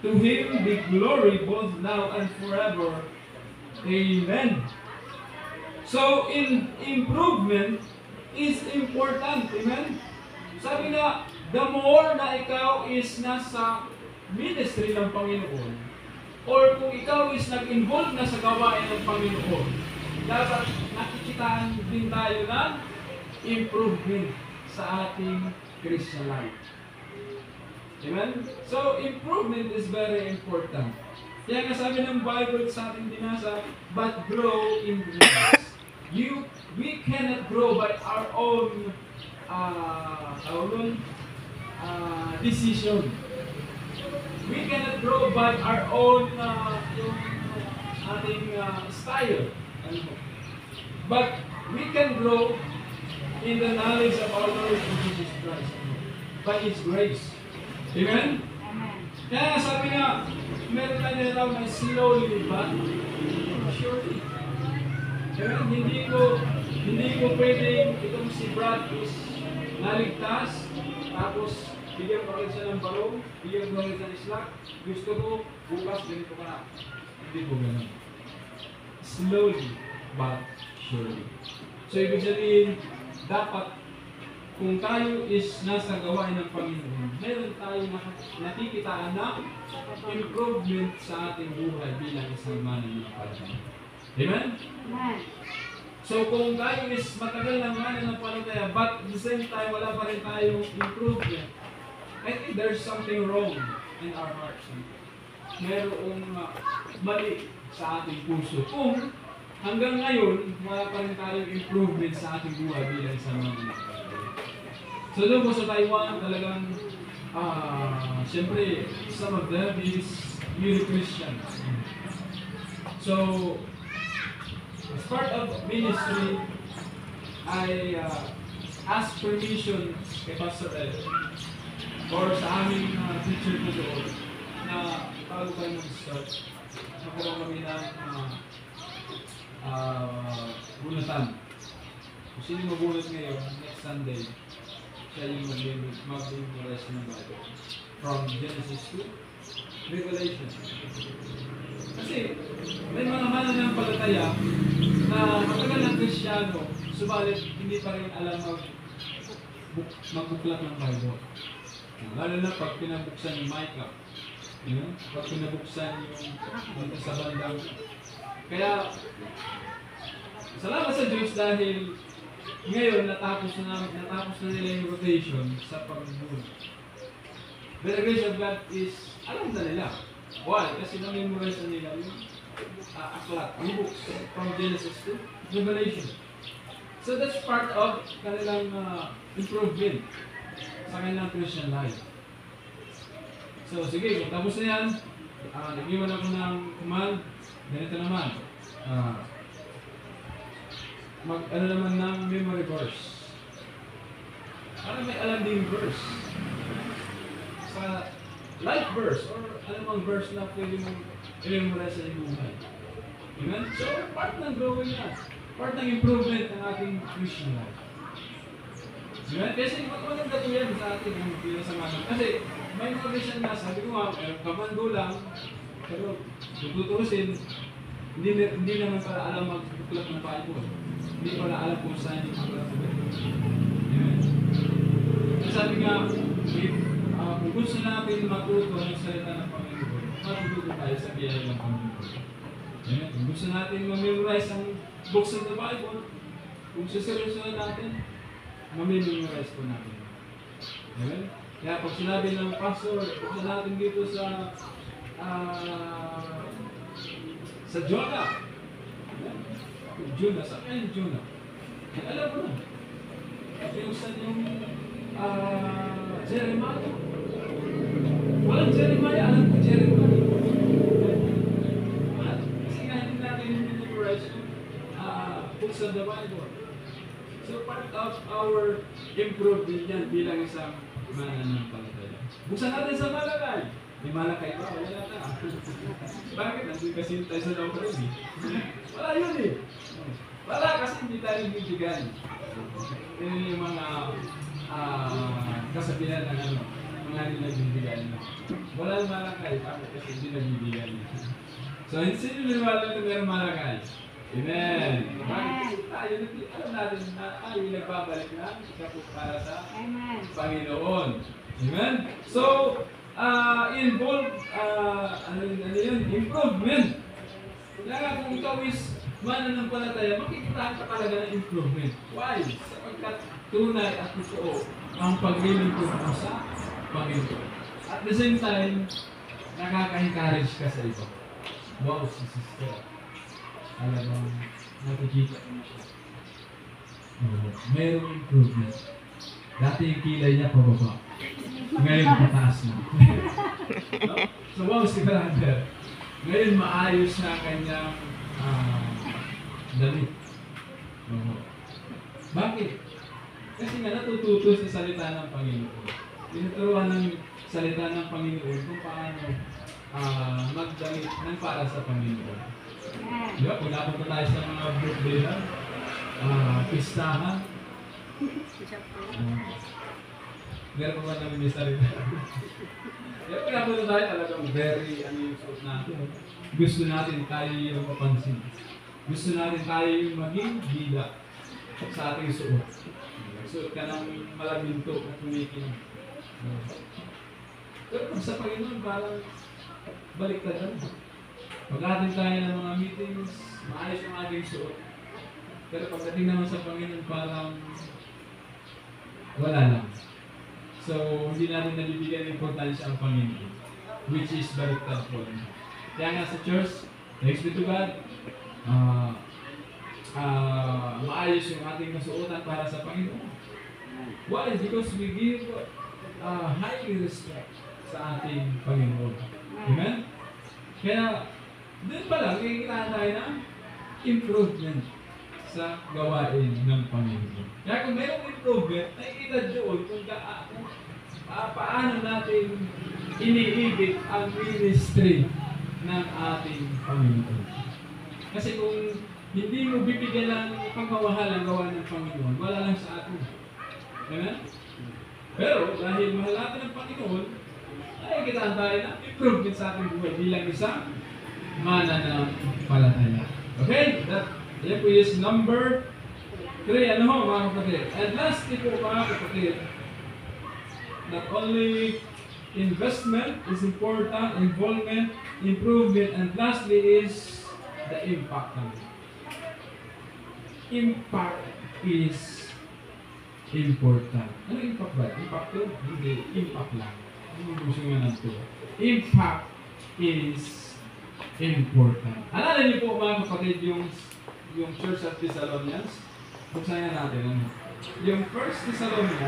To Him be glory both now and forever. Amen. So, improvement is important. Amen? Sabi na, the more na ikaw is nasa ministry ng Panginoon, or kung ikaw is nag-involve na sa gawain ng Panginoon, dapat nakikitaan din tayo ng improvement sa ating Christian life. Amen? So, improvement is very important. Kaya nga sabi ng Bible sa ating binasa, but grow in grace. We cannot grow by our own decision. We cannot grow by our own style. But we can grow in the knowledge of our Lord Jesus Christ by His grace. Amen? Kaya sabi nga, meron tayo na raw na slowly but surely. Amen? Hindi ko pwedeng itong si Brad is naligtas, tapos bigyan ko rin siya ng barong, bigyan ko rin siya ng slack, gusto ko, bukas ganito ka na. Hindi ko ganun. Slowly but surely. So ibig sabihin, dapat kung tayo is nasa gawain ng Panginoon, meron tayo nakikitaan na improvement sa ating buhay bilang isang mananampalataya. Amen? Amen. So kung tayo is matagal ng mananampalataya, but at the same time wala pa rin tayong improvement, I think there's something wrong in our hearts. Merong mali sa ating puso. Kung hanggang ngayon, wala pa rin tayong improvement sa ating buhay bilang isang mananampalataya. So doon po sa Taiwan, talagang, siyempre, some of them is really Christians. So, as part of ministry, I ask permission kay Pastor Ed or sa aming teacher ko doon na bago tayo mag-start, magkaroon kami ng bunatan. Kung sino mabulat ngayon, next Sunday, siya yung mag-memorize ng Bible. From Genesis to Revelation. Kasi may mga mananampalataya na matagal ng Kristiyano, subalit hindi pa rin alam magbuklat ng Bible. Lalo na pag pinabuksan yung Micah. Pag pinabuksan yung sa bandang. Kaya, salamat sa Diyos dahil ngayon, natapos na nila yung rotation sa pag-buod. But the grace of God is, alam na nila. Why? Kasi na-memorize na nila yung aklat, yung books from Genesis to Revelation. So that's part of kanilang improvement sa kanilang Christian life. So sige, kung tapos na yan, nag-iwan ako ng command, ganito naman. Ano naman ng memory verse. Para may alam din verse. Sa life verse or anumang verse na pwede mong i-memorize sa iyong buhay. Amen? So, part ng growing yan. Part ng improvement ng ating Christian life. Amen? Kasi maganda po yan sa ating pinasamahan. Kasi may mga Christian na, sabi ko nga, kamando lang, pero tututusin, hindi naman para alam magbuklat ng Bible. Hindi pala alam kung saan yung mga Amen. Sabi nga, kung gusto natin matuto ng salita ng Panginoon, matututo tayo sa biyaya ng Panginoon. Amen. Kung gusto natin ma-memorize ang books of the Bible, kung susunod natin, ma-memorize po natin. Amen. Kaya pag sinabi ng pastor, kung natin dito sa Jonah, Jonah, sa kanya Jonah. Alam mo na. Pinuksan yung Jeremiah. Walang Jeremiah, alam ko Jeremiah. Kasi nga hindi natin memorize yung books of the Bible. So part of our improvement yan bilang isang mananampalataya. Buksan natin sa Malakay. May Malakay ba? Wala na. Bakit? Nandun kasi tayo sa loob rin eh. Wala yun eh. Wala kasi hindi tayo bibigyan. Yun yung mga kasabihan ng mga nilang bibigyan. Walang malakay. Bakit? Kasi hindi nabibigay. So, sino naniwala na meron malakay? Amen. Bakit? Kasi tayo, alam natin na tayo nagbabalik na kapag para sa Panginoon. Amen? So, improvement. Kaya kung ikaw is mananampalataya, makikita ka talaga ng improvement. Why? Sapagkat tunay at totoo ang paglilingkod mo sa Panginoon. At the same time, nakaka-encourage ka sa iba. Wow, si sister. Alam mo, nakikita mo siya. Mayroong improvement. Dati yung kilay niya pababa. Ngayon pataas na. No? So wow, si brother. Ngayon maayos na kanyang damit. Bakit? Kasi nga natututo sa salita ng Panginoon. Tinuturuan ng salita ng Panginoon kung paano magdamit ng para sa Panginoon. Diba? Kung napunta tayo sa mga birthday lang, pistahan, meron pa ba namin yung sarili? Kaya kung napunta tayo talagang very, yung suot natin. Gusto natin tayo yung mapansin. Gusto natin tayo yung maging bida sa ating suot. Suot ka ng malaminto at tumikin. Pero kung sa Panginoon, parang balik ka lang. Pag-atin tayo ng mga meetings, maayos ang ating suot. Pero pagdating naman sa Panginoon, parang wala lang. So, hindi natin nabibigyan ng importansya ang Panginoon, which is baliktad po. Kaya nga sa church, thanks be to God, maayos yung ating kasuotan para sa Panginoon. Why? Because we give high respect sa ating Panginoon. Amen? Kaya, doon pa lang, kailangan tayo ng improvement sa gawain ng Panginoon. Kaya kung mayroong improvement, nakikita doon kung paano natin iniibig ang ministry ng ating Panginoon. Kasi kung hindi mo bibigyan ng pagmamahal ang gawa ng Panginoon, wala lang sa atin. Amen? Pero dahil mahal natin ang Panginoon, ay kitaan tayo na improvement sa ating buhay bilang isang mananampalataya. Okay? Yan po is number 3. Ano ho, mga kapatid? And lastly po, mga kapatid, not only investment is important, involvement, improvement, and lastly is the impact. Impact is important. Ano impact ba? Impact to? Hindi. Impact lang. Ano gusto nga natin? Impact is important. Alala niyo po mga kapatid yung Church at Thessalonians? Buksan nga natin. Yung First Thessalonians